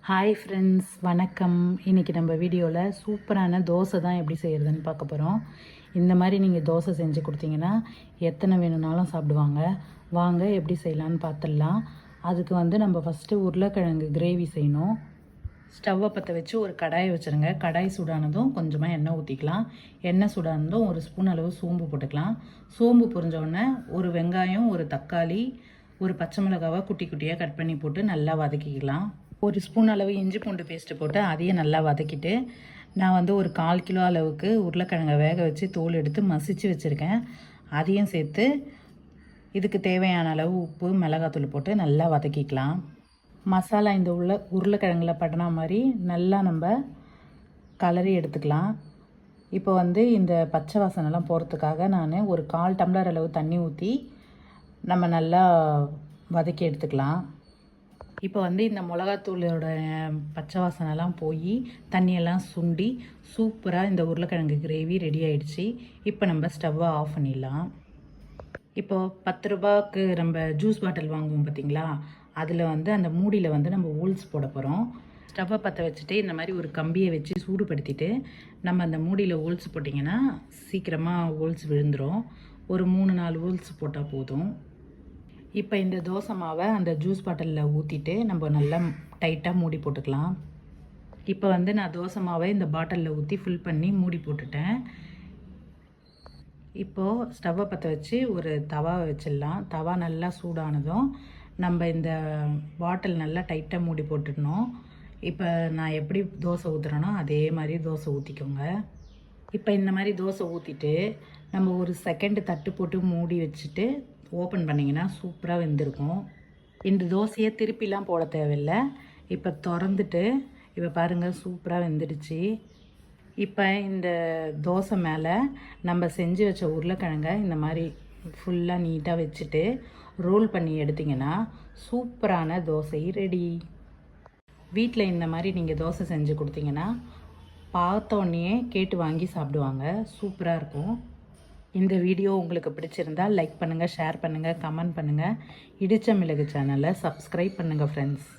Hi friends, வணக்கம். இன்றைக்கி நம்ம வீடியோவில் சூப்பரான தோசை தான் எப்படி செய்கிறதுன்னு பார்க்க போகிறோம். இந்த மாதிரி நீங்கள் தோசை செஞ்சு கொடுத்தீங்கன்னா எத்தனை வேணும்னாலும் சாப்பிடுவாங்க. வாங்க எப்படி செய்யலான்னு பார்த்துடலாம். அதுக்கு நம்ம ஃபஸ்ட்டு உருளைக்கிழங்கு கிரேவி செய்யணும். ஸ்டவ்வை பற்ற வச்சு ஒரு கடாயை வச்சுருங்க. கடாய் சூடானதும் கொஞ்சமாக எண்ணெய் ஊற்றிக்கலாம். எண்ணெய் சூடானதும் ஒரு ஸ்பூன் அளவு சோம்பு போட்டுக்கலாம். சோம்பு பொரிஞ்சோடனே ஒரு வெங்காயம், ஒரு தக்காளி, ஒரு பச்சை மிளகாவை குட்டி குட்டியாக கட் பண்ணி போட்டு நல்லா வதக்கிக்கலாம். ஒரு ஸ்பூன் அளவு இஞ்சி பூண்டு பேஸ்ட்டு போட்டு அதையும் நல்லா வதக்கிட்டு, நான் ஒரு 1/4 கிலோ அளவுக்கு உருளைக்கிழங்கை வேக வச்சு தோல் எடுத்து மசிச்சு வச்சுருக்கேன். அதையும் சேர்த்து இதுக்கு தேவையான அளவு உப்பு, மிளகாத்தூள் போட்டு நல்லா வதக்கிக்கலாம். மசாலா இந்த உருளைக்கிழங்குல படனா மாதிரி நல்லா நம்ம கலரி எடுத்துக்கலாம். இப்போ இந்த பச்சை வாசனைலாம் போகிறதுக்காக நான் ஒரு 1/4 டம்ளர் அளவு தண்ணி ஊற்றி நம்ம நல்லா வதக்கி எடுத்துக்கலாம். இப்போ இந்த மிளகாத்தூளோட பச்சை வாசனைலாம் போய் தண்ணியெல்லாம் சுண்டி சூப்பராக இந்த உருளைக்கிழங்கு கிரேவி ரெடி ஆகிடுச்சு. இப்போ நம்ம ஸ்டவ்வை ஆஃப் பண்ணிடலாம். இப்போது 10 ரூபாய்க்கு நம்ம ஜூஸ் பாட்டில் வாங்குவோம் பார்த்திங்களா, அதில் அந்த மூடியில் நம்ம ஹோல்ஸ் போட போகிறோம். ஸ்டவ்வை பற்ற வச்சுட்டு இந்த மாதிரி ஒரு கம்பியை வச்சு சூடுபடுத்திட்டு நம்ம அந்த மூடியில் ஹோல்ஸ் போட்டிங்கன்னா சீக்கிரமாக ஹோல்ஸ் விழுந்துடும். ஒரு 3-4 ஹோல்ஸ் போட்டால் போதும். இப்போ இந்த தோசை மாவை அந்த ஜூஸ் பாட்டிலில் ஊற்றிட்டு நம்ம நல்லா டைட்டாக மூடி போட்டுக்கலாம். இப்போ நான் தோசை மாவை இந்த பாட்டிலில் ஊற்றி ஃபில் பண்ணி மூடி போட்டுட்டேன். இப்போது ஸ்டவ்வை பற்ற வச்சு ஒரு தவாவை வச்சிடலாம். தவா நல்லா சூடானதும் நம்ம இந்த பாட்டில் நல்லா டைட்டாக மூடி போட்டுடணும். இப்போ நான் எப்படி தோசை ஊற்றுறேனோ அதே மாதிரி தோசை ஊற்றிக்கோங்க. இப்போ இந்த மாதிரி தோசை ஊற்றிட்டு நம்ம ஒரு செகண்டு தட்டு போட்டு மூடி வச்சுட்டு ஓப்பன் பண்ணிங்கன்னா சூப்பராக வெந்திருக்கும். இந்த தோசையை திருப்பிலாம் போட தேவையில்லை. இப்போ திறந்துட்டு இப்போ பாருங்கள் சூப்பராக வெந்துடுச்சு. இப்போ இந்த தோசை மேலே நம்ம செஞ்சு வச்ச உருளைக்கிழங்கை இந்த மாதிரி ஃபுல்லாக நீட்டாக வச்சுட்டு ரோல் பண்ணி எடுத்திங்கன்னா சூப்பரான தோசை ரெடி. வீட்டில் இந்த மாதிரி நீங்கள் தோசை செஞ்சு கொடுத்தீங்கன்னா பார்த்தோன்னே கேட்டு வாங்கி சாப்பிடுவாங்க. சூப்பராக இருக்கும். இந்த வீடியோ உங்களுக்கு பிடிச்சிருந்தால் லைக் பண்ணுங்கள், ஷேர் பண்ணுங்கள், கமெண்ட் பண்ணுங்கள். இடிச்ச மிளகு சேனலை சப்ஸ்கிரைப் பண்ணுங்கள் ஃப்ரெண்ட்ஸ்.